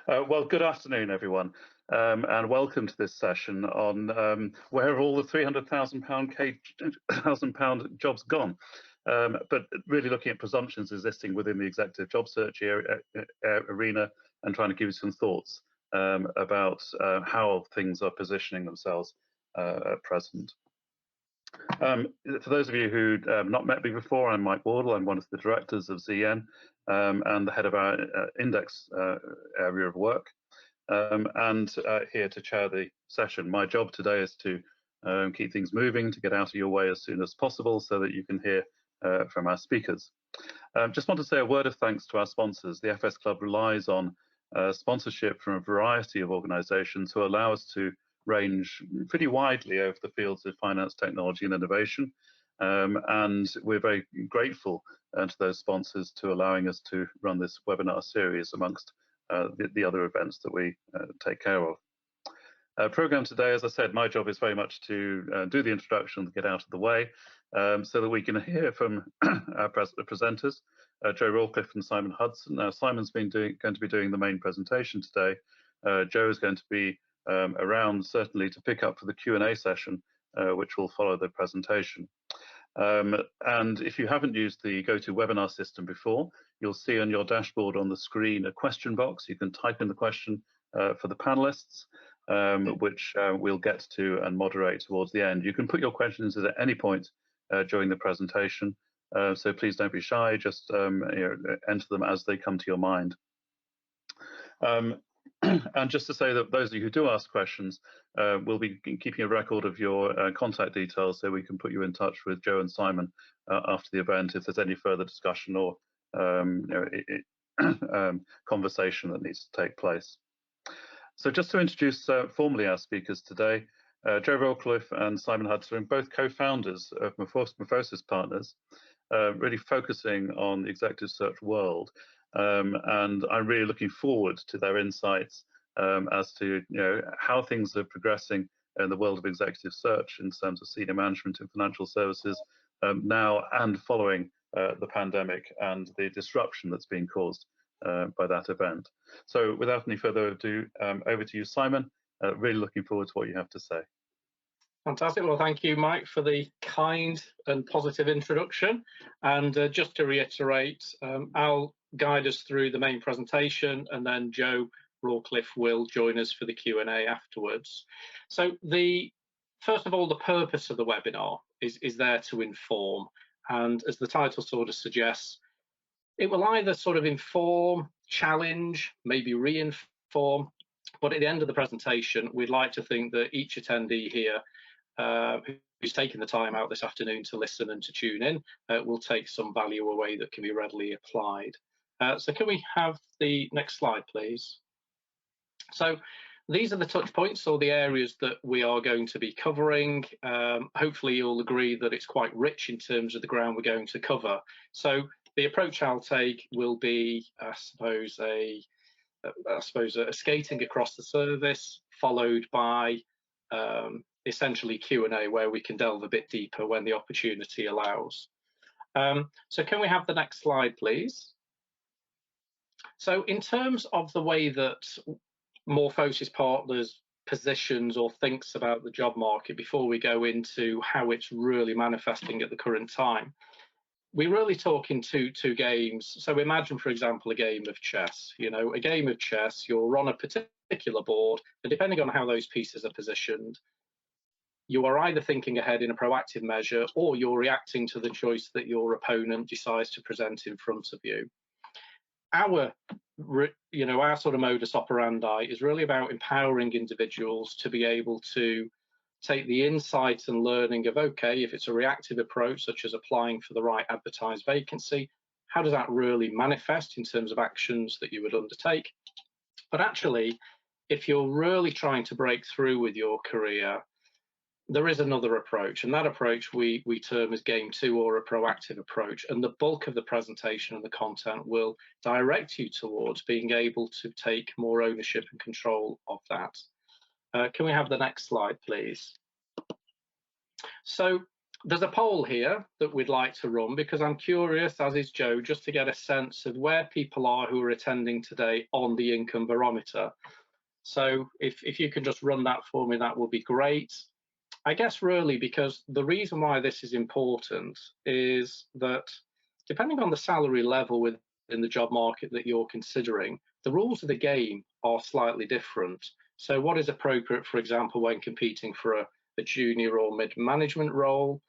Well, good afternoon, everyone, and welcome to this session on where have all the £300,000 jobs gone? But really looking at presumptions existing within the executive job search arena and trying to give you some thoughts about how things are positioning themselves at present. For those of you who have not met me before, I'm Mike Wardle. I'm one of the directors of ZN and the head of our index area of work, and here to chair the session. My job today is to keep things moving, to get out of your way as soon as possible so that you can hear from our speakers. Just want to say a word of thanks to our sponsors. The FS Club relies on sponsorship from a variety of organisations who allow us to range pretty widely over the fields of finance, technology and innovation. And we're very grateful to those sponsors to allowing us to run this webinar series amongst the other events that we take care of. Programme today, as I said, my job is very much to do the introduction and get out of the way so that we can hear from our presenters, Jo Rawcliffe and Simon Hudson. Now, Simon's going to be doing the main presentation today. Jo is going to be around certainly to pick up for the Q&A session, which will follow the presentation. And if you haven't used the GoToWebinar system before, you'll see on your dashboard on the screen a question box. You can type in the question for the panelists, which we'll get to and moderate towards the end. You can put your questions at any point during the presentation, so please don't be shy, just enter them as they come to your mind. And just to say that those of you who do ask questions, we'll be keeping a record of your contact details so we can put you in touch with Jo and Simon after the event if there's any further discussion or conversation that needs to take place. So just to introduce formally our speakers today, Jo Rawcliffe and Simon Hudson are both co-founders of Morphosis Partners, really focusing on the executive search world. And I'm really looking forward to their insights as to how things are progressing in the world of executive search in terms of senior management in financial services now and following the pandemic and the disruption that's been caused by that event. So without any further ado, over to you, Simon. Really looking forward to what you have to say. Fantastic. Well, thank you, Mike, for the kind and positive introduction. And just to reiterate, I'll guide us through the main presentation, and then Jo Rawcliffe will join us for the Q&A afterwards. So first of all, the purpose of the webinar is there to inform. And as the title sort of suggests, it will either sort of inform, challenge, maybe re-inform. But at the end of the presentation, we'd like to think that each attendee here who's taken the time out this afternoon to listen and to tune in will take some value away that can be readily applied. So can we have the next slide, please? So these are the touch points or the areas that we are going to be covering. Hopefully you'll agree that it's quite rich in terms of the ground we're going to cover. So the approach I'll take will be, I suppose, a skating across the service, followed by essentially Q&A, where we can delve a bit deeper when the opportunity allows. So can we have the next slide, please? So in terms of the way that Morphosis Partners positions or thinks about the job market, before we go into how it's really manifesting at the current time, we really talk in two games. So imagine, for example, a game of chess. A game of chess, you're on a particular board, and depending on how those pieces are positioned, you are either thinking ahead in a proactive measure, or you're reacting to the choice that your opponent decides to present in front of you. Our sort of modus operandi is really about empowering individuals to be able to take the insight and learning of, okay, if it's a reactive approach, such as applying for the right advertised vacancy, how does that really manifest in terms of actions that you would undertake? But actually, if you're really trying to break through with your career, there is another approach, and that approach we term as game two, or a proactive approach. And the bulk of the presentation and the content will direct you towards being able to take more ownership and control of that. Can we have the next slide, please? So there's a poll here that we'd like to run because I'm curious, as is Joe, just to get a sense of where people are who are attending today on the income barometer. So if you can just run that for me, that would be great. I guess really because the reason why this is important is that depending on the salary level within the job market that you're considering, the rules of the game are slightly different. So what is appropriate, for example, when competing for a junior or mid-management role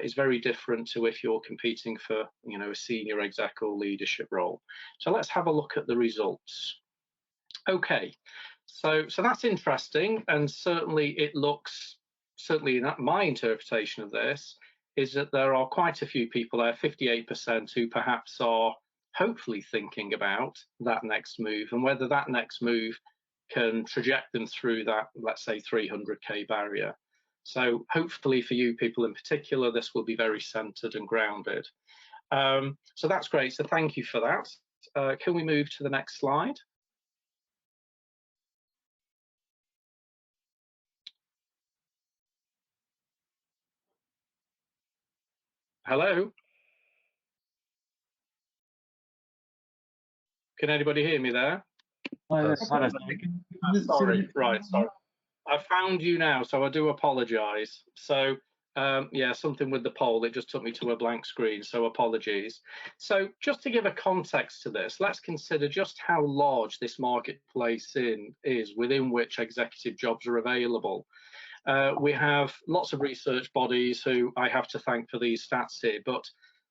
is very different to if you're competing for, a senior exec or leadership role. So let's have a look at the results. Okay, so that's interesting, and certainly it looks, certainly my interpretation of this is that there are quite a few people there, 58%, who perhaps are hopefully thinking about that next move and whether that next move can traject them through that, let's say, 300k barrier. So hopefully for you people in particular, this will be very centered and grounded. So that's great. So thank you for that. Can we move to the next slide? Hello? Can anybody hear me there? Sorry, right, sorry. I found you now, so I do apologise. So, yeah, something with the poll, it just took me to a blank screen, so apologies. So just to give a context to this, let's consider just how large this marketplace is within which executive jobs are available. We have lots of research bodies who I have to thank for these stats here, but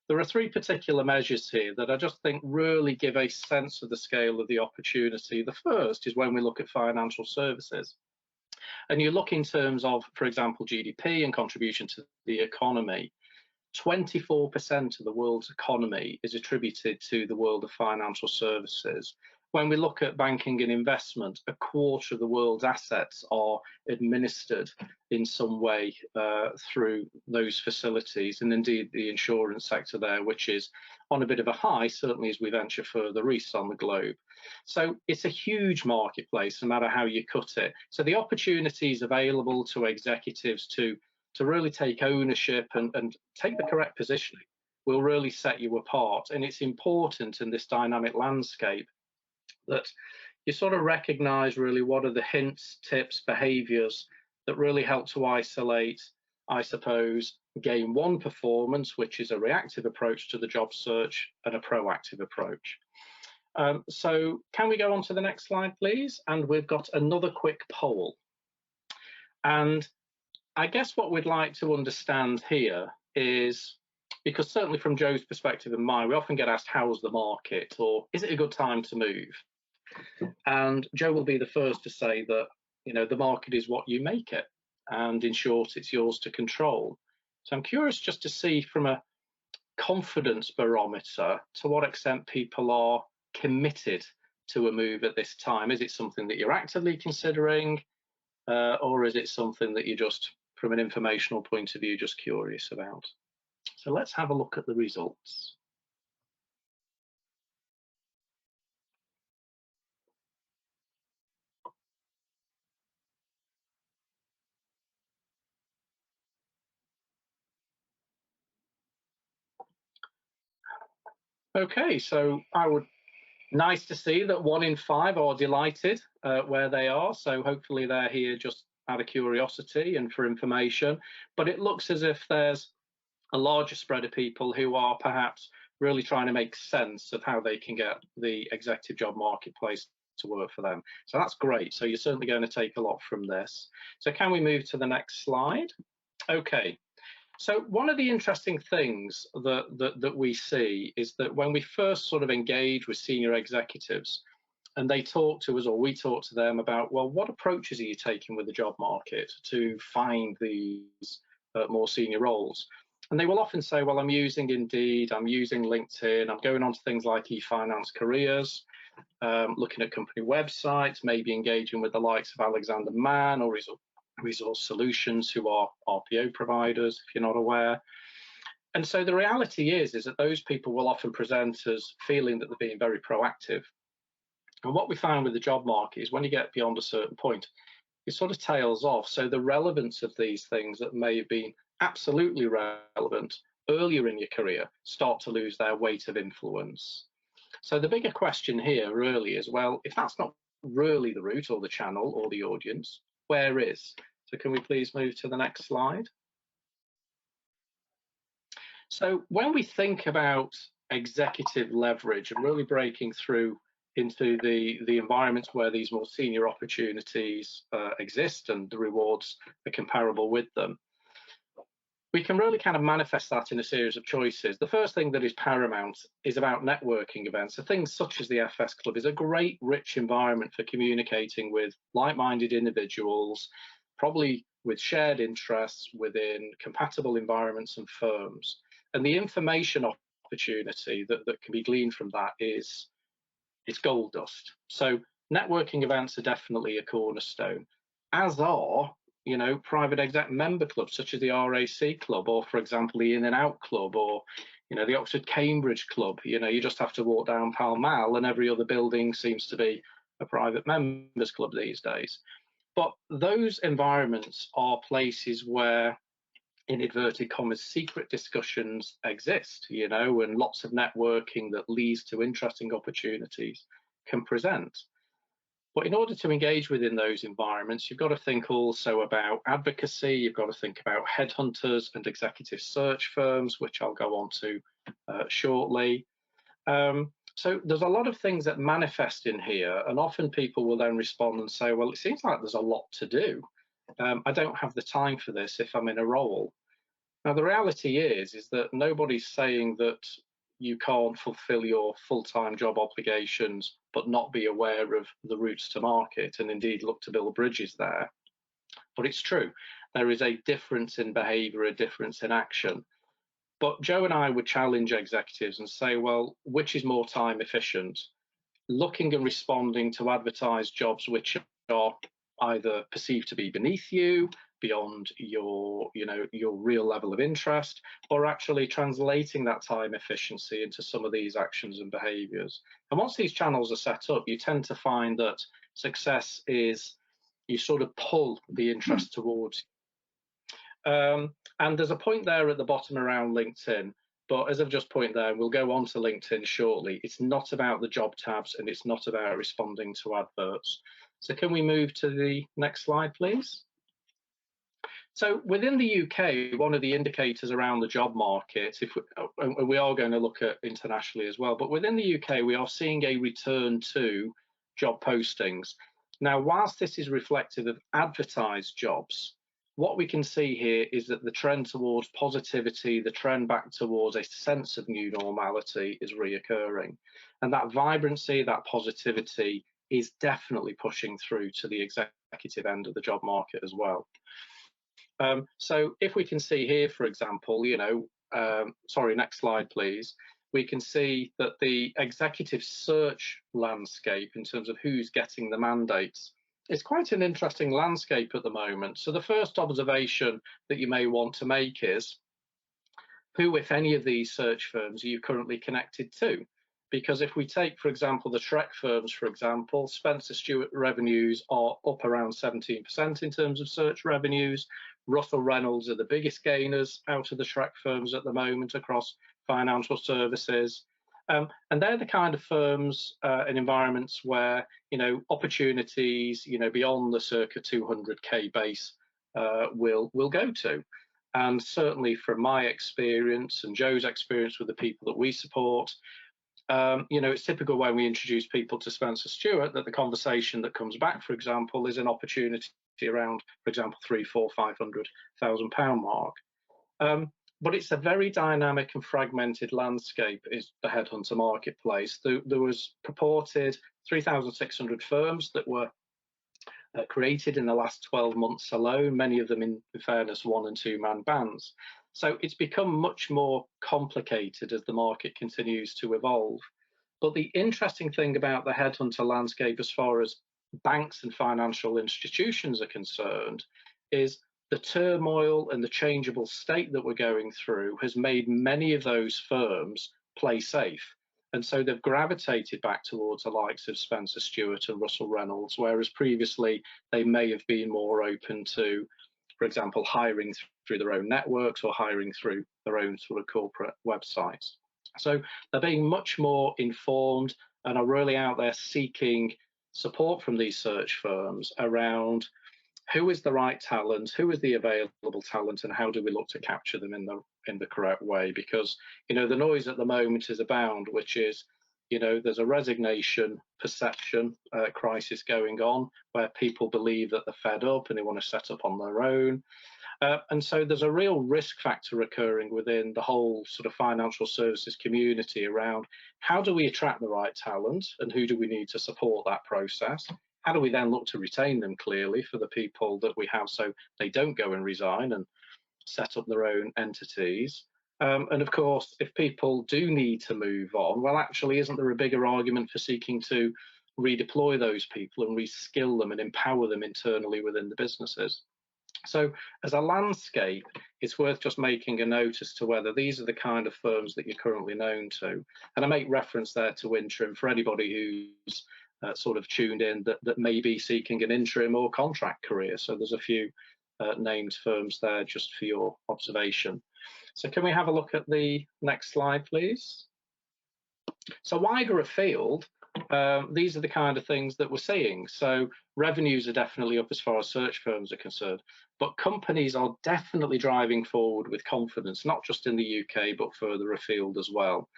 there are three particular measures here that I just think really give a sense of the scale of the opportunity. The first is when we look at financial services. And you look in terms of, for example, GDP and contribution to the economy. 24% of the world's economy is attributed to the world of financial services. When we look at banking and investment, a quarter of the world's assets are administered in some way through those facilities, and indeed the insurance sector there, which is on a bit of a high, certainly as we venture further east on the globe. So it's a huge marketplace, no matter how you cut it. So the opportunities available to executives to really take ownership and take the correct positioning will really set you apart. And it's important in this dynamic landscape that you sort of recognize really what are the hints, tips, behaviors that really help to isolate, I suppose, game one performance, which is a reactive approach to the job search, and a proactive approach. So can we go on to the next slide, please? And we've got another quick poll. And I guess what we'd like to understand here is, because certainly from Joe's perspective and mine, we often get asked, how's the market, or is it a good time to move? And Joe will be the first to say that, the market is what you make it. And in short, it's yours to control. So I'm curious just to see from a confidence barometer to what extent people are committed to a move at this time. Is it something that you're actively considering, or is it something that you're just, from an informational point of view, just curious about? So let's have a look at the results. Okay, so nice to see that 1 in 5 are delighted where they are. So hopefully they're here just out of curiosity and for information. But it looks as if there's a larger spread of people who are perhaps really trying to make sense of how they can get the executive job marketplace to work for them. So that's great. So you're certainly going to take a lot from this. So can we move to the next slide? Okay. So one of the interesting things that we see is that when we first sort of engage with senior executives and they talk to us or we talk to them about, well, what approaches are you taking with the job market to find these more senior roles? And they will often say, well, I'm using Indeed, I'm using LinkedIn, I'm going on to things like eFinance Careers, looking at company websites, maybe engaging with the likes of Alexander Mann or Resource Solutions, who are RPO providers, if you're not aware. And so the reality is that those people will often present as feeling that they're being very proactive. And what we found with the job market is when you get beyond a certain point, it sort of tails off. So the relevance of these things that may have been absolutely relevant earlier in your career start to lose their weight of influence. So the bigger question here really is, well, if that's not really the route or the channel or the audience, where is? So can we please move to the next slide? So when we think about executive leverage and really breaking through into the environments where these more senior opportunities exist and the rewards are comparable with them, we can really kind of manifest that in a series of choices. The first thing that is paramount is about networking events. So things such as the FS Club is a great, rich environment for communicating with like-minded individuals, probably with shared interests within compatible environments and firms. And the information opportunity that can be gleaned from that is it's gold dust. So networking events are definitely a cornerstone, as are, you know, private exec member clubs such as the RAC Club, or for example the In and Out Club, or you know, the Oxford Cambridge Club. You know, you just have to walk down Pall Mall and every other building seems to be a private members club these days. But those environments are places where, in inverted commas, secret discussions exist, you know, and lots of networking that leads to interesting opportunities can present. But in order to engage within those environments, you've got to think also about advocacy, you've got to think about headhunters and executive search firms, which I'll go on to shortly. So there's a lot of things that manifest in here, and often people will then respond and say, well, it seems like there's a lot to do. I don't have the time for this if I'm in a role. Now, the reality is that nobody's saying that you can't fulfill your full-time job obligations but not be aware of the routes to market and indeed look to build bridges there. But it's true, there is a difference in behaviour, a difference in action. But Jo and I would challenge executives and say, well, which is more time efficient? Looking and responding to advertised jobs which are either perceived to be beneath you, beyond your, you know, your real level of interest, or actually translating that time efficiency into some of these actions and behaviours. And once these channels are set up, you tend to find that success is you sort of pull the interest towards. And there's a point there at the bottom around LinkedIn, but as I've just pointed there, we'll go on to LinkedIn shortly. It's not about the job tabs and it's not about responding to adverts. So can we move to the next slide, please? So within the UK, one of the indicators around the job market, and we are going to look at internationally as well, but within the UK, we are seeing a return to job postings. Now, whilst this is reflective of advertised jobs, what we can see here is that the trend towards positivity, the trend back towards a sense of new normality is reoccurring. And that vibrancy, that positivity is definitely pushing through to the executive end of the job market as well. So if we can see here, for example, you know, sorry, next slide, please. We can see that the executive search landscape in terms of who's getting the mandates is quite an interesting landscape at the moment. So the first observation that you may want to make is, who, if any, of these search firms are you currently connected to? Because if we take, for example, the Trek firms, for example, Spencer Stewart revenues are up around 17% in terms of search revenues. Russell Reynolds are the biggest gainers out of the Trek firms at the moment across financial services. And they're the kind of firms and environments where, you know, opportunities, you know, beyond the circa 200K base will go to. And certainly from my experience and Jo's experience with the people that we support, you know, it's typical when we introduce people to Spencer Stewart that the conversation that comes back, for example, is an opportunity around, for example, £300,000, £400,000, £500,000 mark. But it's a very dynamic and fragmented landscape, is the headhunter marketplace. There was purported 3,600 firms that were created in the last 12 months alone, many of them, in fairness, 1- and 2-man bands. So it's become much more complicated as the market continues to evolve. But the interesting thing about the headhunter landscape as far as banks and financial institutions are concerned is the turmoil and the changeable state that we're going through has made many of those firms play safe. And so they've gravitated back towards the likes of Spencer Stewart and Russell Reynolds, whereas previously they may have been more open to, for example, hiring through their own networks or hiring through their own sort of corporate websites. So they're being much more informed and are really out there seeking support from these search firms around who is the right talent, who is the available talent, and how do we look to capture them in the correct way? Because, you know, the noise at the moment is abound, which is, you know, there's a resignation perception crisis going on where people believe that they're fed up and they want to set up on their own. And so there's a real risk factor occurring within the whole sort of financial services community around how do we attract the right talent and who do we need to support that process? How do we then look to retain them clearly for the people that we have so they don't go and resign and set up their own entities? And of course, if people do need to move on, well, actually, isn't there a bigger argument for seeking to redeploy those people and reskill them and empower them internally within the businesses? So as a landscape, it's worth just making a note as to whether these are the kind of firms that you're currently known to. And I make reference there to interim for anybody who's sort of tuned in that may be seeking an interim or contract career. So there's a few named firms there just for your observation. So can we have a look at the next slide, please? So wider afield, these are the kind of things that we're seeing. So revenues are definitely up as far as search firms are concerned, but companies are definitely driving forward with confidence, not just in the UK, but further afield as well.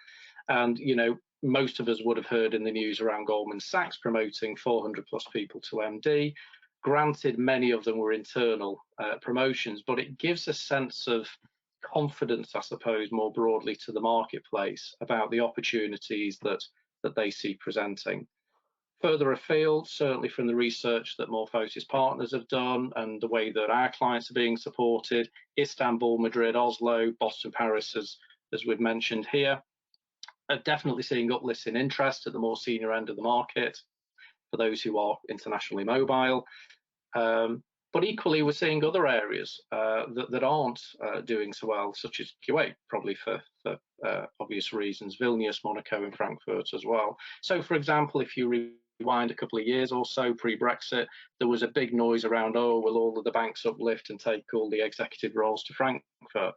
And, you know, most of us would have heard in the news around Goldman Sachs promoting 400 plus people to MD. Granted, many of them were internal promotions, but it gives a sense of confidence, I suppose, more broadly to the marketplace about the opportunities that they see presenting. Further afield, certainly from the research that Morphosis Partners have done and the way that our clients are being supported, Istanbul, Madrid, Oslo, Boston, Paris, as we've mentioned here, are definitely seeing uplifts in interest at the more senior end of the market for those who are internationally mobile. But equally, we're seeing other areas that aren't doing so well, such as Kuwait, probably for obvious reasons, Vilnius, Monaco, and Frankfurt as well. So, for example, if you rewind a couple of years or so pre-Brexit, there was a big noise around, oh, will all of the banks uplift and take all the executive roles to Frankfurt?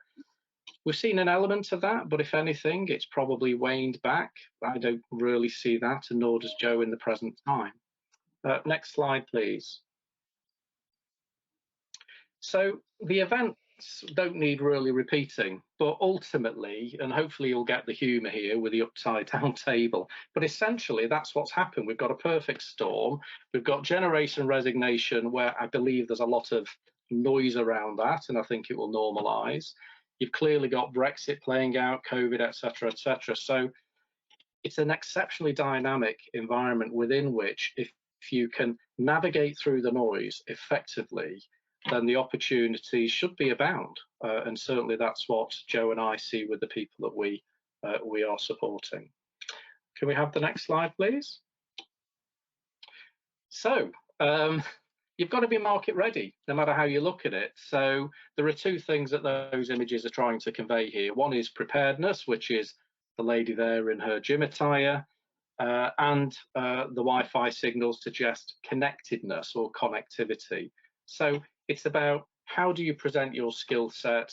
We've seen an element of that, but if anything, it's probably waned back. I don't really see that, and nor does Jo in the present time. Next slide, please. So the events don't need really repeating, but ultimately, and hopefully you'll get the humour here with the upside down table, but essentially that's what's happened. We've got a perfect storm. We've got generation resignation where I believe there's a lot of noise around that, and I think it will normalise. You've clearly got Brexit playing out, COVID, etc., etc. So it's an exceptionally dynamic environment within which, if you can navigate through the noise effectively, then the opportunities should be abound. And certainly that's what Jo and I see with the people that we are supporting. Can we have the next slide, please? So you've got to be market ready, no matter how you look at it. So there are two things that those images are trying to convey here. One is preparedness, which is the lady there in her gym attire, and the Wi-Fi signals suggest connectedness or connectivity. So it's about how do you present your skill set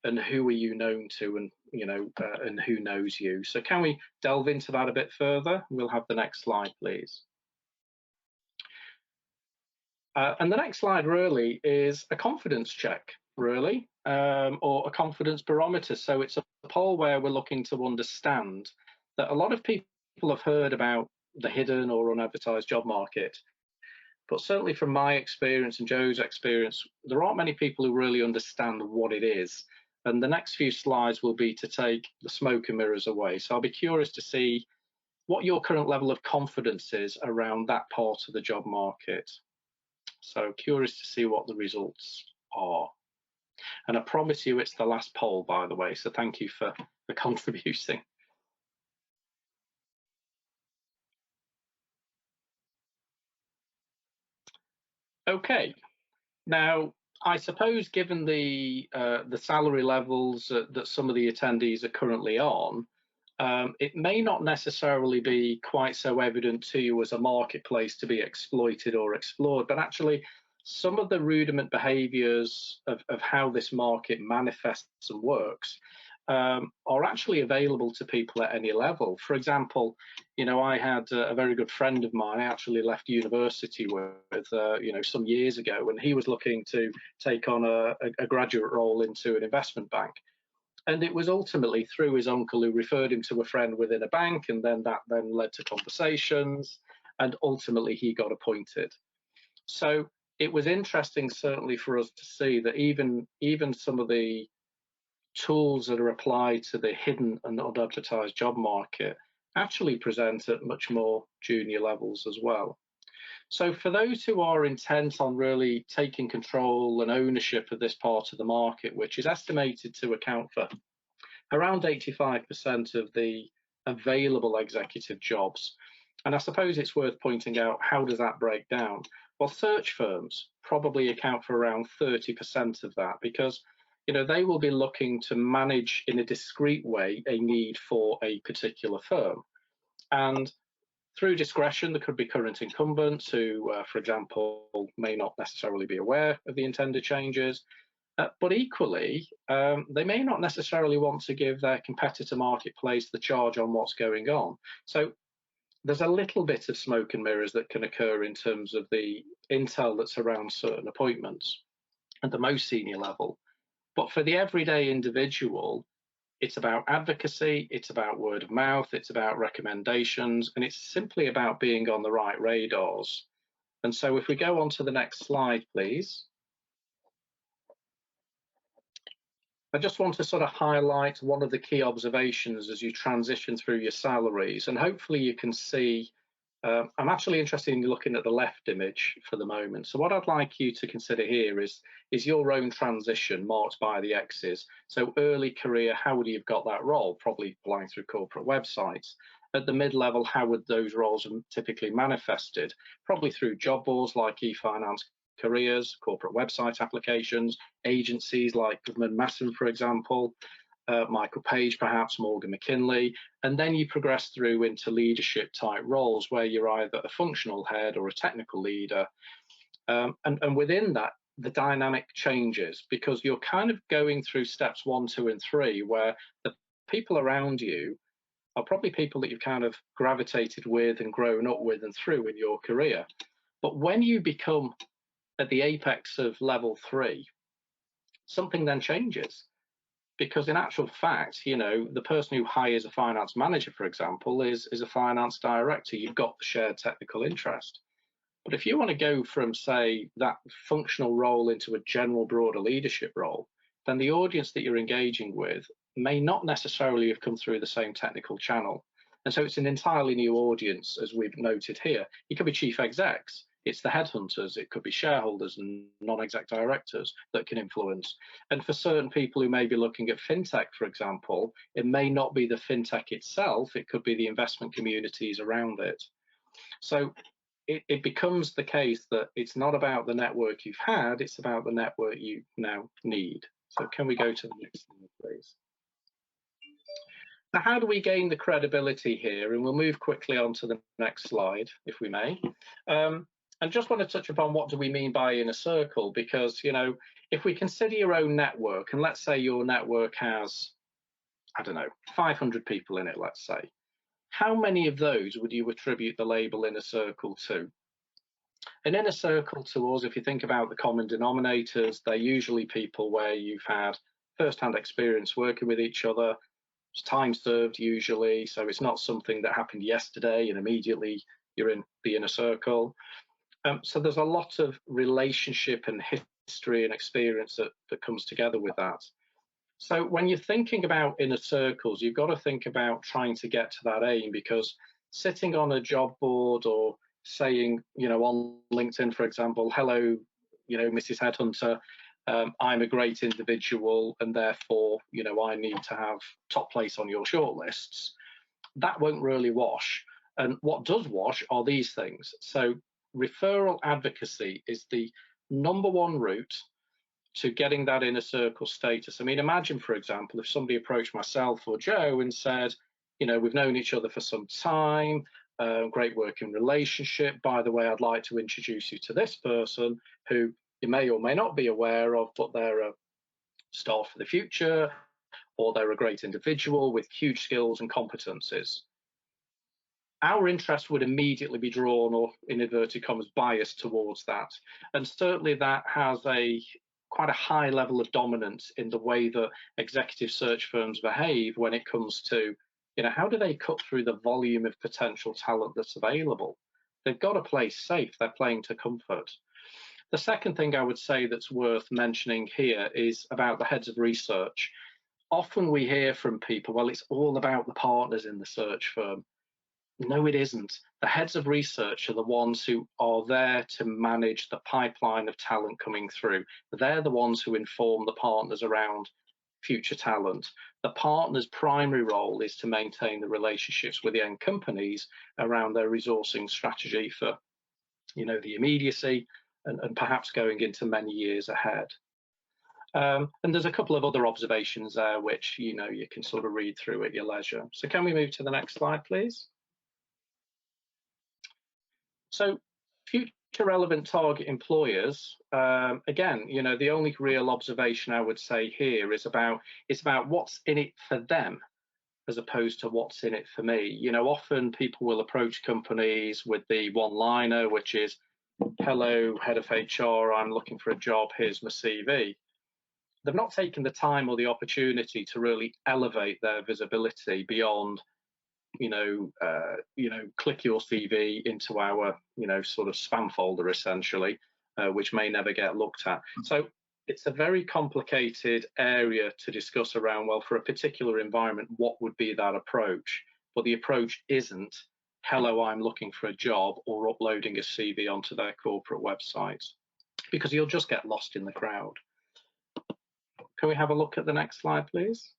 and who are you known to, and and who knows you. So can we delve into that a bit further? We'll have the next slide, please. And the next slide really is a confidence check, really, or a confidence barometer. So it's a poll where we're looking to understand that a lot of people have heard about the hidden or unadvertised job market. But certainly from my experience and Jo's experience, there aren't many people who really understand what it is. And the next few slides will be to take the smoke and mirrors away. So I'll be curious to see what your current level of confidence is around that part of the job market. So curious to see what the results are. And I promise you it's the last poll, by the way, so thank you for contributing. Okay, now I suppose given the salary levels that some of the attendees are currently on, it may not necessarily be quite so evident to you as a marketplace to be exploited or explored, but actually some of the rudiment behaviours of how this market manifests and works are actually available to people at any level. For example, I had a very good friend of mine I actually left university with, some years ago, and he was looking to take on a graduate role into an investment bank. And it was ultimately through his uncle who referred him to a friend within a bank, and then that then led to conversations, and ultimately he got appointed. So it was interesting, certainly, for us to see that even some of the tools that are applied to the hidden and unadvertised job market actually present at much more junior levels as well. So for those who are intent on really taking control and ownership of this part of the market, which is estimated to account for around 85% of the available executive jobs, and I suppose it's worth pointing out, how does that break down? Well, search firms probably account for around 30% of that, because they will be looking to manage in a discrete way a need for a particular firm. And through discretion, there could be current incumbents who, for example, may not necessarily be aware of the intended changes, but equally, they may not necessarily want to give their competitor marketplace the charge on what's going on. So there's a little bit of smoke and mirrors that can occur in terms of the intel that's around certain appointments at the most senior level. But for the everyday individual, it's about advocacy, it's about word of mouth, it's about recommendations, and it's simply about being on the right radars. And so if we go on to the next slide, please. I just want to sort of highlight one of the key observations as you transition through your salaries, and hopefully you can see, I'm actually interested in looking at the left image for the moment. So what I'd like you to consider here is your own transition marked by the X's. So early career, how would you have got that role? Probably applying through corporate websites. At the mid-level, how would those roles have typically manifested? Probably through job boards like eFinance Careers, corporate website applications, agencies like Goodman Masson, for example, Michael Page, perhaps Morgan McKinley, and then you progress through into leadership type roles where you're either a functional head or a technical leader. And within that, the dynamic changes because you're kind of going through steps 1, 2, and 3, where the people around you are probably people that you've kind of gravitated with and grown up with and through in your career. But when you become at the apex of level 3, something then changes. Because in actual fact, the person who hires a finance manager, for example, is a finance director. You've got the shared technical interest. But if you want to go from, say, that functional role into a general broader leadership role, then the audience that you're engaging with may not necessarily have come through the same technical channel. And so it's an entirely new audience, as we've noted here. It could be chief execs. It's the headhunters, it could be shareholders and non-exec directors that can influence. And for certain people who may be looking at fintech, for example, it may not be the fintech itself, it could be the investment communities around it. So it becomes the case that it's not about the network you've had, it's about the network you now need. So can we go to the next slide, please? Now, how do we gain the credibility here? And we'll move quickly on to the next slide, if we may. And just want to touch upon what do we mean by inner circle, because, if we consider your own network, and let's say your network has, 500 people in it, let's say, how many of those would you attribute the label inner circle to? An inner circle to us, if you think about the common denominators, they're usually people where you've had first-hand experience working with each other, it's time served usually, so it's not something that happened yesterday and immediately you're in the inner circle. So there's a lot of relationship and history and experience that comes together with that. So when you're thinking about inner circles, you've got to think about trying to get to that aim, because sitting on a job board or saying, on LinkedIn, for example, hello, Mrs. Headhunter, I'm a great individual and therefore, I need to have top place on your shortlists, that won't really wash. And what does wash are these things. So referral advocacy is the number one route to getting that inner circle status. I mean, imagine, for example, if somebody approached myself or Joe and said, we've known each other for some time, great working relationship. By the way, I'd like to introduce you to this person who you may or may not be aware of, but they're a star for the future, or they're a great individual with huge skills and competencies. Our interest would immediately be drawn, or in inverted commas, biased towards that. And certainly that has quite a high level of dominance in the way that executive search firms behave when it comes to, how do they cut through the volume of potential talent that's available? They've got to play safe. They're playing to comfort. The second thing I would say that's worth mentioning here is about the heads of research. Often we hear from people, well, it's all about the partners in the search firm. No, it isn't. The heads of research are the ones who are there to manage the pipeline of talent coming through. They're the ones who inform the partners around future talent. The partner's primary role is to maintain the relationships with the end companies around their resourcing strategy for, the immediacy and perhaps going into many years ahead. And there's a couple of other observations there which, you can sort of read through at your leisure. So can we move to the next slide, please? So future relevant target employers, again, the only real observation I would say here is about what's in it for them as opposed to what's in it for me. Often people will approach companies with the one-liner, which is, hello, head of HR, I'm looking for a job, here's my CV. They've not taken the time or the opportunity to really elevate their visibility beyond click your CV into our, sort of spam folder, essentially, which may never get looked at. So it's a very complicated area to discuss around, well, for a particular environment, what would be that approach? But the approach isn't, hello, I'm looking for a job, or uploading a CV onto their corporate website, because you'll just get lost in the crowd. Can we have a look at the next slide, please?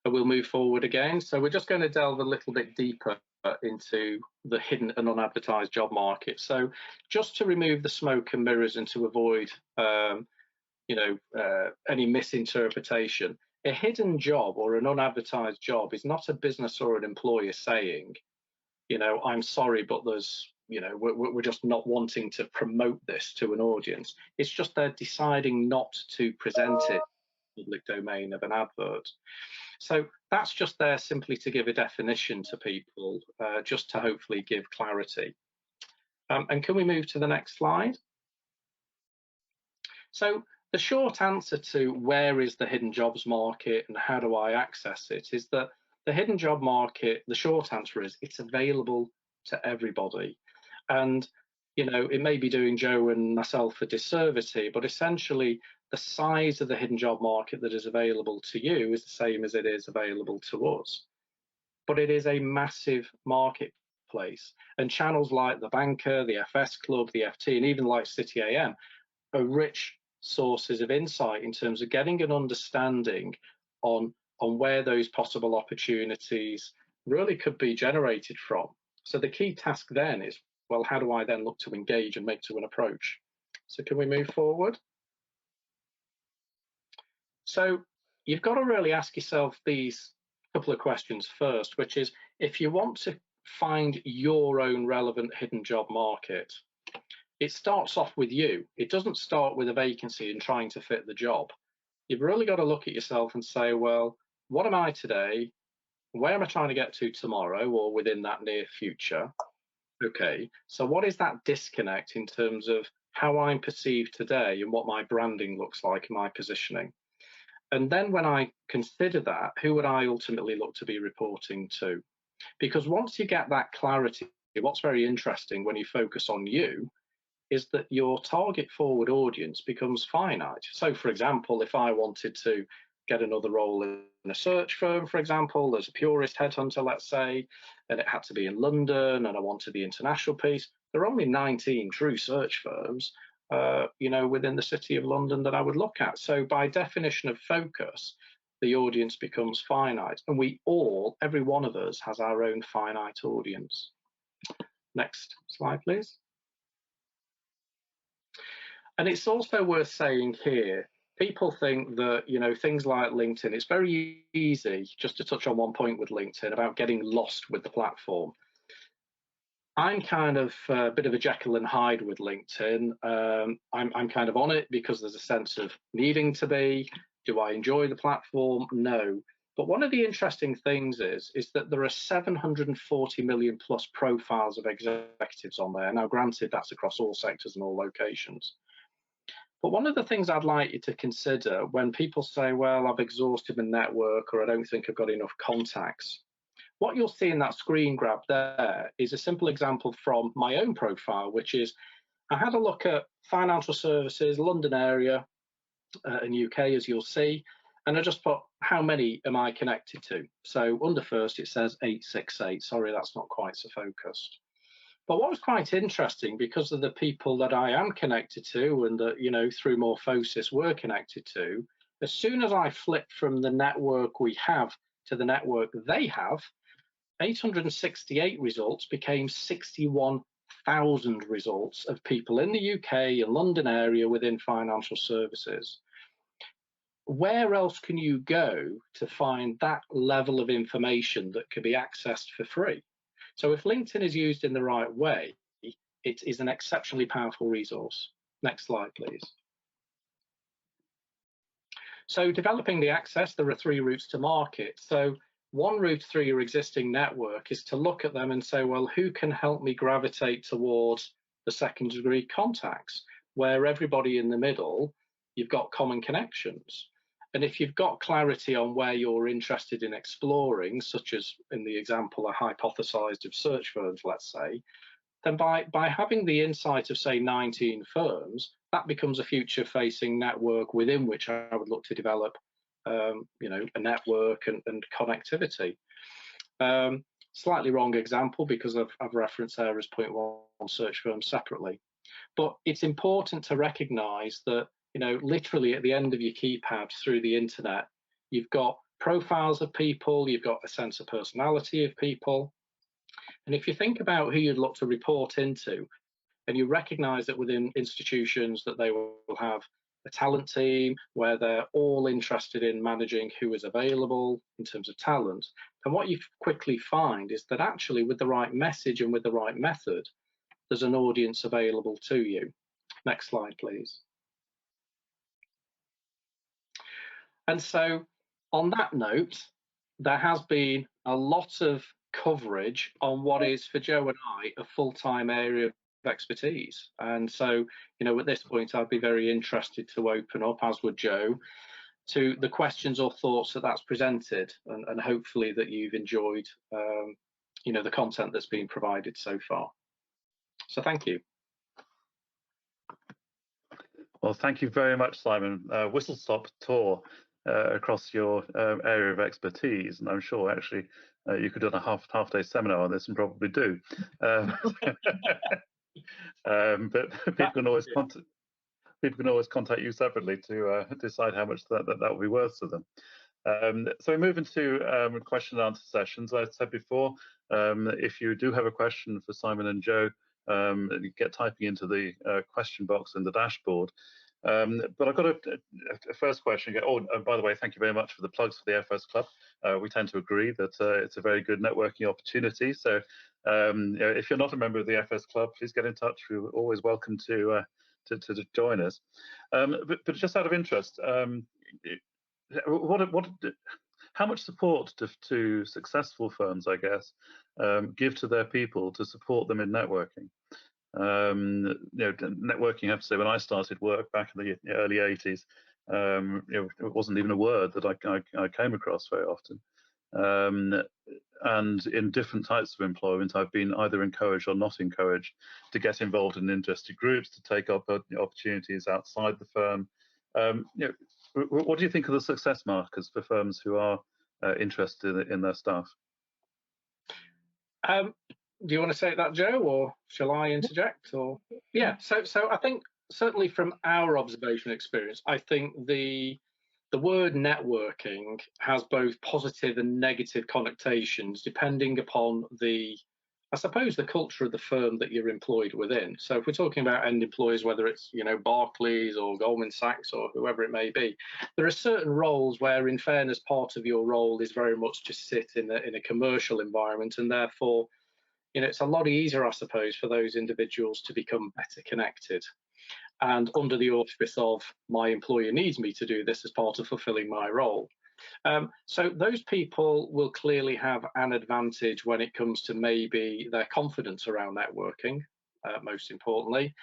We'll move forward again. So we're just going to delve a little bit deeper into the hidden and unadvertised job market. So just to remove the smoke and mirrors and to avoid, any misinterpretation, a hidden job or an unadvertised job is not a business or an employer saying, I'm sorry, but there's, we're just not wanting to promote this to an audience. It's just they're deciding not to present it in the public domain of an advert. So that's just there simply to give a definition to people, just to hopefully give clarity. And can we move to the next slide? So the short answer to where is the hidden jobs market and how do I access it is that the hidden job market, the short answer is it's available to everybody. And, it may be doing Joe and myself a disservice here, but essentially the size of the hidden job market that is available to you is the same as it is available to us. But it is a massive marketplace. And channels like the Banker, the FS Club, the FT, and even like City AM are rich sources of insight in terms of getting an understanding on where those possible opportunities really could be generated from. So the key task then is, well, how do I then look to engage and make to an approach? So can we move forward? So you've got to really ask yourself these couple of questions first, which is, if you want to find your own relevant hidden job market, it starts off with you. It doesn't start with a vacancy and trying to fit the job. You've really got to look at yourself and say, well, what am I today? Where am I trying to get to tomorrow or within that near future? Okay, so what is that disconnect in terms of how I'm perceived today and what my branding looks like and my positioning? And then when I consider that, who would I ultimately look to be reporting to? Because once you get that clarity, what's very interesting when you focus on you is that your target forward audience becomes finite. So for example, if I wanted to get another role in a search firm, for example, as a purist headhunter, let's say, and it had to be in London and I wanted the international piece, there are only 19 true search firms within the city of London that I would look at. So by definition of focus, the audience becomes finite, and every one of us has our own finite audience. Next slide, please. And it's also worth saying here people think that, you know, things like LinkedIn, it's very easy, just to touch on one point with LinkedIn, about getting lost with the platform. I'm kind of a bit of a Jekyll and Hyde with LinkedIn. I'm kind of on it because there's a sense of needing to be. Do I enjoy the platform? No. But one of the interesting things is that there are 740 million plus profiles of executives on there. Now, granted, that's across all sectors and all locations. But one of the things I'd like you to consider when people say, well, I've exhausted my network, or I don't think I've got enough contacts, what you'll see in that screen grab there is a simple example from my own profile, which is I had a look at financial services, London area, and UK, as you'll see, and I just put how many am I connected to. So under first it says 868. Sorry, that's not quite so focused. But what was quite interesting, because of the people that I am connected to and that, you know, through Morphosis we're connected to, as soon as I flipped from the network we have to the network they have, 868 results became 61,000 results of people in the UK and London area within financial services. Where else can you go to find that level of information that can be accessed for free? So if LinkedIn is used in the right way, it is an exceptionally powerful resource. Next slide, please. So developing the access, there are 3 routes to market. So one route through your existing network is to look at them and say, well, who can help me gravitate towards the second degree contacts, where everybody in the middle, you've got common connections. And if you've got clarity on where you're interested in exploring, such as in the example I hypothesized of search firms, let's say, then by having the insight of, say, 19 firms, that becomes a future-facing network within which I would look to develop, you know, a network and connectivity. Slightly wrong example, because I've referenced there as 0.1 search firms separately. But it's important to recognise that, you know, literally at the end of your keypad through the internet, you've got profiles of people, you've got a sense of personality of people. And if you think about who you'd look to report into, and you recognise that within institutions that they will have a talent team where they're all interested in managing who is available in terms of talent, and what you quickly find is that actually with the right message and with the right method, there's an audience available to you. Next slide, please. And so on that note, there has been a lot of coverage on what is, for Jo and I, a full-time area of expertise. And so, you know, at this point, I'd be very interested to open up, as would Jo, to the questions or thoughts that's presented, and hopefully that you've enjoyed, you know, the content that's been provided so far. So thank you. Well, thank you very much, Simon. Whistle-stop tour across your area of expertise, and I'm sure actually you could do a half-day seminar on this and probably do. But people can always contact you separately to decide how much that will be worth to them. So we move into question and answer sessions. As I said before, if you do have a question for Simon and Jo, get typing into the question box in the dashboard. But I've got a first question. Oh, by the way, thank you very much for the plugs for the FS Club. We tend to agree that it's a very good networking opportunity. So you know, if you're not a member of the FS Club, please get in touch. We're always welcome to join us. But just out of interest, how much support to successful firms, I guess, give to their people to support them in networking? You know, networking, I have to say, when I started work back in the early 80s, you know, it wasn't even a word that I came across very often. And in different types of employment, I've been either encouraged or not encouraged to get involved in interested groups, to take up opportunities outside the firm. You know, what do you think are the success markers for firms who are interested in their staff? Do you want to say that, Jo, or shall I interject? Or yeah, so I think certainly from our observation experience, I think the word networking has both positive and negative connotations depending upon the I suppose, the culture of the firm that you're employed within. So if we're talking about end employers, whether it's, you know, Barclays or Goldman Sachs or whoever it may be, there are certain roles where, in fairness, part of your role is very much to sit in a commercial environment, and therefore, you know, it's a lot easier, I suppose, for those individuals to become better connected. And under the auspice of my employer needs me to do this as part of fulfilling my role. So those people will clearly have an advantage when it comes to maybe their confidence around networking, most importantly.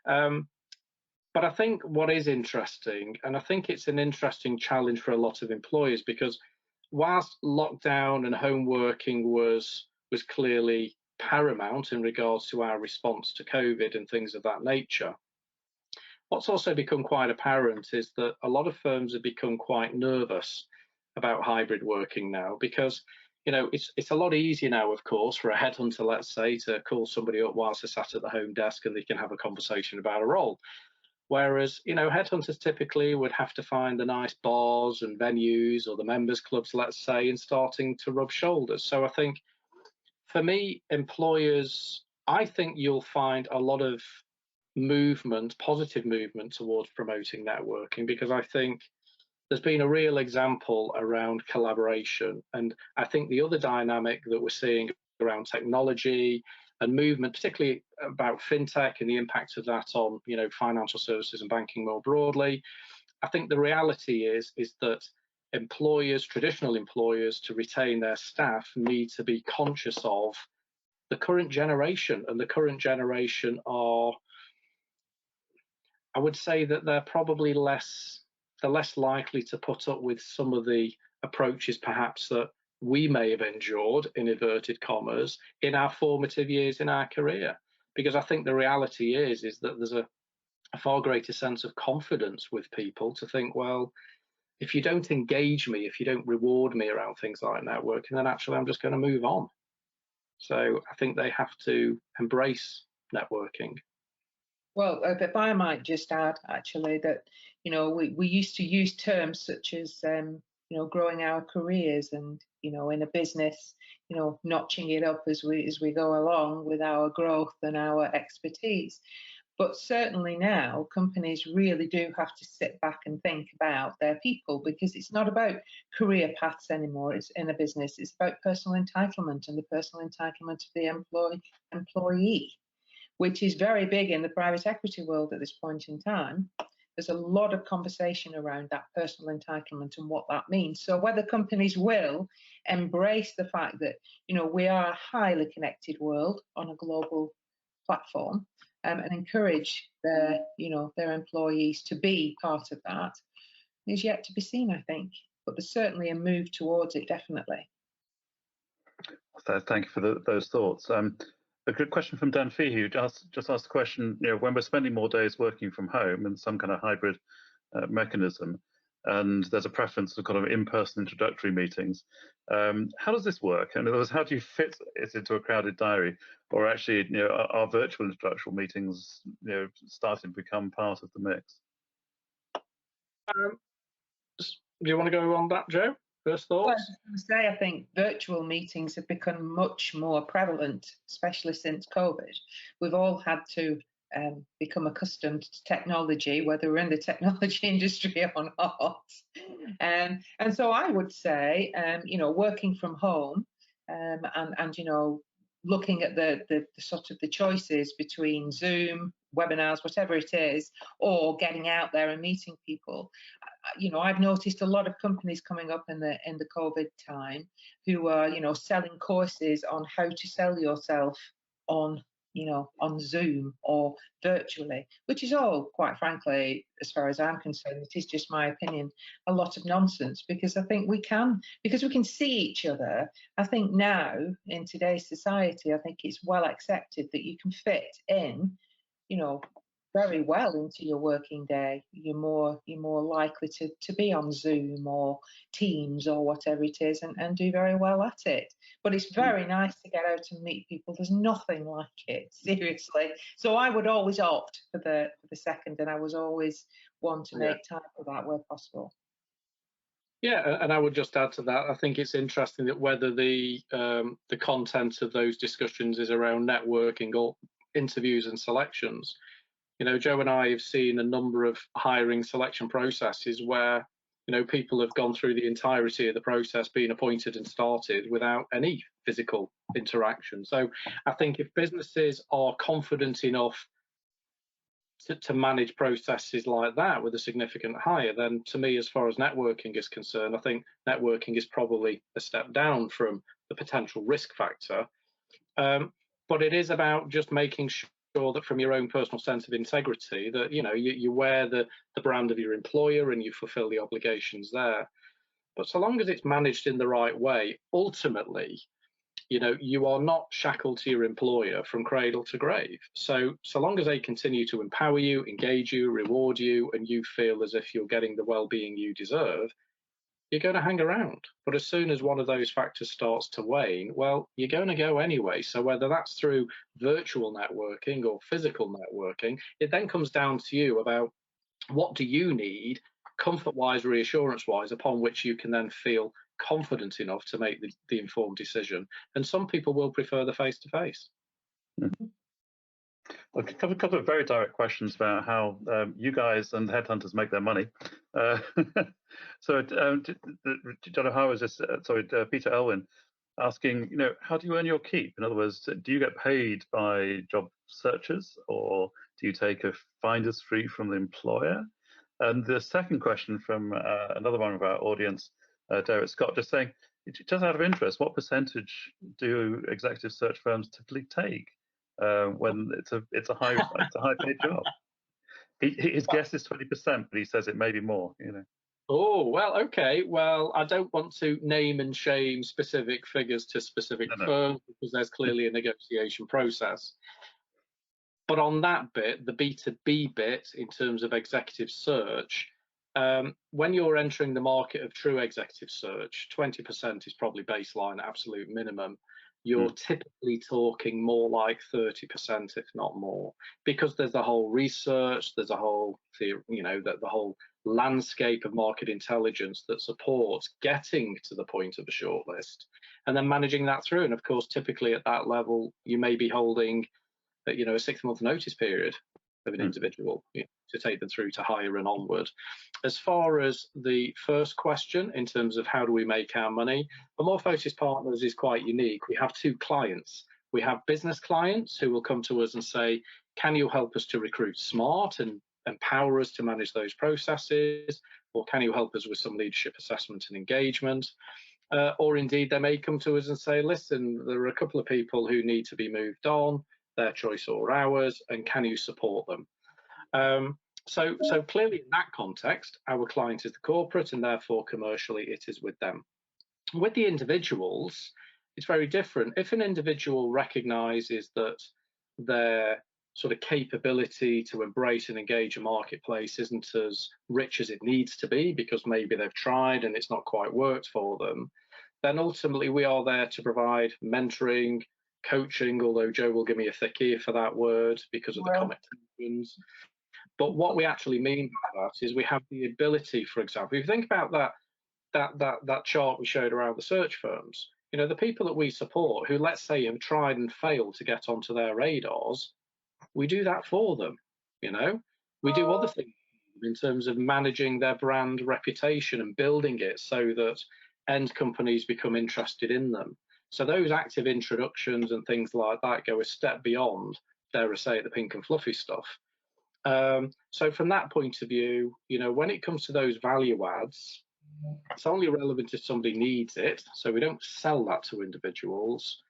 But I think what is interesting, and I think it's an interesting challenge for a lot of employers, because whilst lockdown and home working was clearly paramount in regards to our response to COVID and things of that nature, what's also become quite apparent is that a lot of firms have become quite nervous about hybrid working now, because, you know, it's a lot easier now, of course, for a headhunter, let's say, to call somebody up whilst they're sat at the home desk and they can have a conversation about a role. Whereas, you know, headhunters typically would have to find the nice bars and venues or the members clubs, let's say, and starting to rub shoulders. So I think, for me, employers, I think you'll find a lot of movement, positive movement towards promoting networking, because I think there's been a real example around collaboration. And I think the other dynamic that we're seeing around technology and movement, particularly about fintech and the impact of that on, you know, financial services and banking more broadly, I think the reality is that employers, traditional employers, to retain their staff, need to be conscious of the current generation. And the current generation are, I would say that they're probably less likely to put up with some of the approaches perhaps that we may have endured, in inverted commas, in our formative years in our career. Because I think the reality is that there's a far greater sense of confidence with people to think, well, if you don't engage me, if you don't reward me around things like networking, then actually I'm just going to move on. So I think they have to embrace networking. Well, if I might just add, actually, that, you know, we used to use terms such as, you know, growing our careers and, you know, in a business, you know, notching it up as we go along with our growth and our expertise. But certainly now, companies really do have to sit back and think about their people, because it's not about career paths anymore. It's in a business. It's about personal entitlement and the personal entitlement of the employee, which is very big in the private equity world at this point in time. There's a lot of conversation around that personal entitlement and what that means. So whether companies will embrace the fact that, you know, we are a highly connected world on a global platform, and encourage their, you know, their employees to be part of that, is yet to be seen, I think. But there's certainly a move towards it, definitely. So thank you for those thoughts. A good question from Dan Fee, who just asked the question, you know, when we're spending more days working from home and some kind of hybrid mechanism, and there's a preference for kind of in-person introductory meetings, how does this work? In other words, how do you fit it into a crowded diary? Or actually, you know, are virtual introductory meetings, you know, starting to become part of the mix? Do you want to go on that, Jo? First thoughts? Well, I was going to say, I think virtual meetings have become much more prevalent, especially since COVID. We've all had to become accustomed to technology, whether we're in the technology industry or not. And so I would say, you know, working from home and you know, looking at the sort of the choices between Zoom, webinars, whatever it is, or getting out there and meeting people. You know, I've noticed a lot of companies coming up in the COVID time who are, you know, selling courses on how to sell yourself on, you know, on Zoom or virtually, which is all, quite frankly, as far as I'm concerned, it is just my opinion, a lot of nonsense, because I think because we can see each other. I think now in today's society, I think it's well accepted that you can fit in, you know, very well into your working day. You're more likely to be on Zoom or Teams or whatever it is and do very well at it. But it's very nice to get out and meet people. There's nothing like it, seriously. So I would always opt for the second, and I was always one to make time for that where possible. Yeah, and I would just add to that. I think it's interesting that whether the content of those discussions is around networking or interviews and selections. You know, Joe and I have seen a number of hiring selection processes where, you know, people have gone through the entirety of the process, being appointed and started without any physical interaction. So I think if businesses are confident enough to manage processes like that with a significant hire, then to me, as far as networking is concerned, I think networking is probably a step down from the potential risk factor. But it is about just making sure that from your own personal sense of integrity that, you know, you wear the brand of your employer and you fulfill the obligations there. But so long as it's managed in the right way, ultimately, you know, you are not shackled to your employer from cradle to grave. So long as they continue to empower you, engage you, reward you, and you feel as if you're getting the well-being you deserve, you're going to hang around. But as soon as one of those factors starts to wane, well, you're going to go anyway. So whether that's through virtual networking or physical networking, it then comes down to you about what do you need, comfort-wise, reassurance-wise, upon which you can then feel confident enough to make the informed decision. And some people will prefer the face-to-face. A couple of very direct questions about how you guys and headhunters make their money. So, John O'Hara was just, Peter Elwin asking, you know, how do you earn your keep? In other words, do you get paid by job searchers, or do you take a finder's fee from the employer? And the second question from another one of our audience, Derek Scott, just saying, just out of interest, what percentage do executive search firms typically take when it's a high paid job? His guess is 20%, but he says it may be more. You know. Oh, well, okay. Well, I don't want to name and shame specific figures to specific firms because there's clearly a negotiation process. But on that bit, the B2B bit, in terms of executive search, when you're entering the market of true executive search, 20% is probably baseline, absolute minimum. You're typically talking more like 30%, if not more, because there's the whole research, there's a whole, you know, the whole landscape of market intelligence that supports getting to the point of a shortlist and then managing that through. And of course, typically at that level, you may be holding, you know, a 6-month notice period of an individual, you know, to take them through to hire and onward. As far as the first question, in terms of how do we make our money, for Morphosis Partners is quite unique. We have two clients. We have business clients who will come to us and say, can you help us to recruit smart and empower us to manage those processes? Or can you help us with some leadership assessment and engagement? Or indeed, they may come to us and say, listen, there are a couple of people who need to be moved on, their choice or ours, and can you support them? So clearly in that context, our client is the corporate, and therefore commercially it is with them. With the individuals, it's very different. If an individual recognises that their sort of capability to embrace and engage a marketplace isn't as rich as it needs to be because maybe they've tried and it's not quite worked for them, then ultimately we are there to provide mentoring, coaching, although Joe will give me a thick ear for that word because of the connotations. But what we actually mean by that is we have the ability, for example, if you think about that chart we showed around the search firms, you know, the people that we support who, let's say, have tried and failed to get onto their radars, we do that for them. You know, we do other things in terms of managing their brand reputation and building it so that end companies become interested in them. So those active introductions and things like that go a step beyond, dare I say, the pink and fluffy stuff. So from that point of view, you know, when it comes to those value adds, it's only relevant if somebody needs it. So we don't sell that to individuals.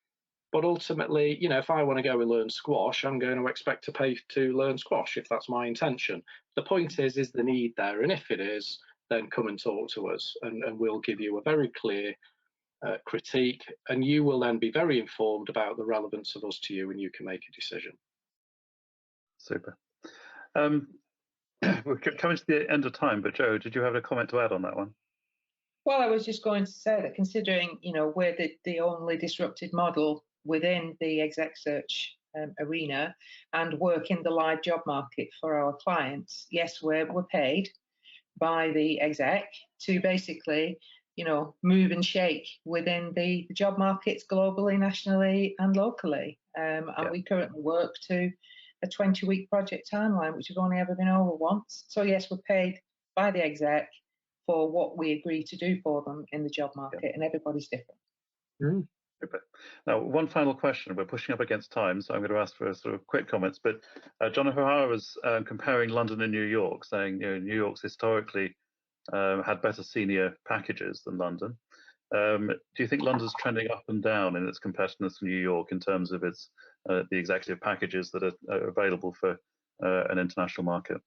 But ultimately, you know, if I want to go and learn squash, I'm going to expect to pay to learn squash if that's my intention. The point is the need there? And if it is, then come and talk to us and we'll give you a very clear critique, and you will then be very informed about the relevance of us to you, and you can make a decision. Super. We're coming to the end of time, but Joe, did you have a comment to add on that one? Well, I was just going to say that considering, you know, we're the only disrupted model within the exec search arena and work in the live job market for our clients, yes, we're paid, by the exec to basically, move and shake within the job markets globally, nationally, and locally. And we currently work to a 20-week project timeline, which has only ever been over once. So yes, we're paid by the exec for what we agree to do for them in the job market, and everybody's different. Mm. Now, one final question. We're pushing up against time, so I'm going to ask for sort of quick comments. But John O'Hara was comparing London and New York, saying New York's historically had better senior packages than London. Do you think London's trending up and down in its competitiveness to New York in terms of its the executive packages that are available for an international market?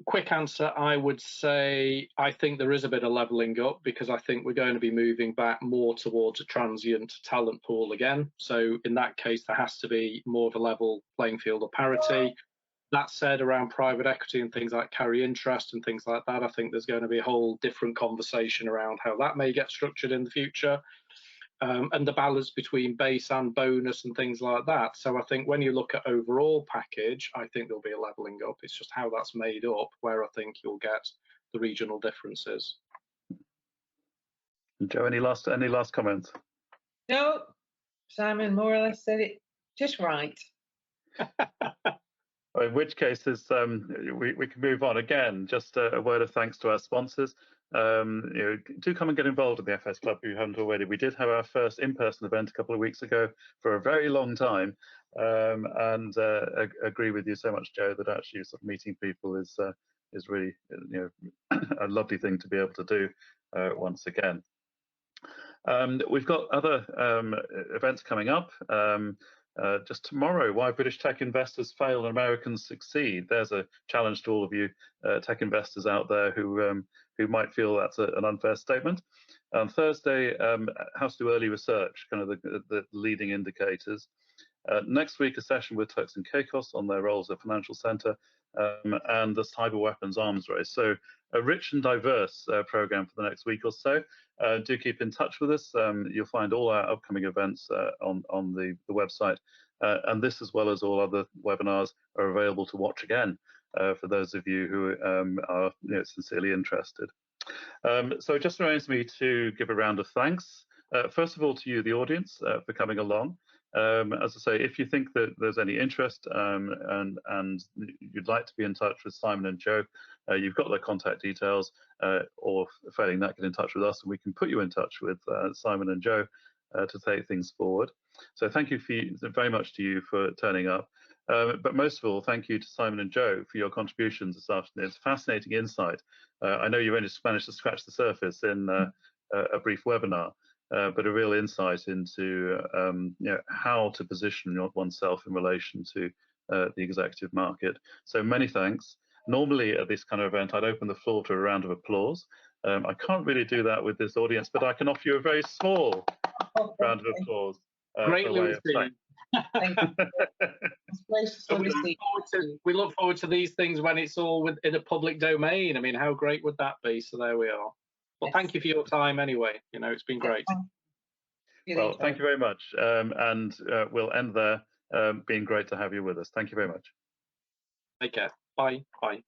Quick answer, I would say I think there is a bit of levelling up, because I think we're going to be moving back more towards a transient talent pool again. So in that case, there has to be more of a level playing field or parity. That said, around private equity and things like carry interest and things like that, I think there's going to be a whole different conversation around how that may get structured in the future. And the balance between base and bonus and things like that. So I think when you look at overall package, I think there'll be a levelling up. It's just how that's made up where I think you'll get the regional differences. Jo, any last comments? No, Simon more or less said it just right. In which case, we can move on. Again, just a word of thanks to our sponsors. Do come and get involved in the FS Club if you haven't already. We did have our first in-person event a couple of weeks ago for a very long time, and agree with you so much, Jo, that actually sort of meeting people is really a lovely thing to be able to do once again. We've got other events coming up. Just tomorrow, why British tech investors fail and Americans succeed. There's a challenge to all of you tech investors out there who might feel that's an unfair statement. On Thursday, how to do early research, kind of the leading indicators. Next week, a session with Turks and Caicos on their role as a financial centre, and the cyber weapons arms race. So a rich and diverse programme for the next week or so. Do keep in touch with us. You'll find all our upcoming events on the website, and this, as well as all other webinars, are available to watch again for those of you who are sincerely interested. So it just reminds me to give a round of thanks. First of all, to you, the audience, for coming along. As I say, if you think that there's any interest and you'd like to be in touch with Simon and Jo, you've got their contact details, or failing that, get in touch with us and we can put you in touch with Simon and Jo to take things forward. So thank you very much to you for turning up. But most of all, thank you to Simon and Jo for your contributions this afternoon. It's fascinating insight. I know you've only managed to scratch the surface in a brief webinar, but a real insight into how to position oneself in relation to the executive market. So many thanks. Normally at this kind of event, I'd open the floor to a round of applause. I can't really do that with this audience, but I can offer you a very small round of applause. Greatly received. We look forward to these things when it's all in a public domain. I mean, how great would that be? So there we are. Well, thank you for your time anyway. It's been great. Well, thank you very much. And we'll end there. Been great to have you with us. Thank you very much. Take care. Bye. Bye.